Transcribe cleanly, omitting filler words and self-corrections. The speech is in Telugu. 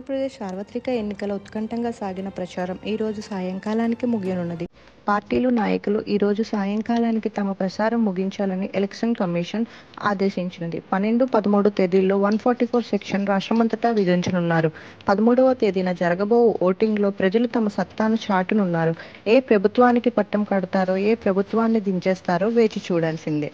ఆంధ్రప్రదేశ్ సార్వత్రిక ఎన్నికల ఉత్కంఠంగా సాగిన ప్రచారం ఈ రోజు సాయంకాలానికి ముగియనున్నది. పార్టీలు, నాయకులు ఈ రోజు సాయంకాలానికి తమ ప్రచారం ముగించాలని ఎలక్షన్ కమిషన్ ఆదేశించినది. 12, 13 తేదీల్లో 144 సెక్షన్ రాష్ట్రమంతటా విధించనున్నారు. 13వ తేదీన జరగబో ఓటింగ్లో ప్రజలు తమ సత్తాను చాటనున్నారు. ఏ ప్రభుత్వానికి పట్టం కడతారో, ఏ ప్రభుత్వాన్ని దించేస్తారో వేచి చూడాల్సిందే.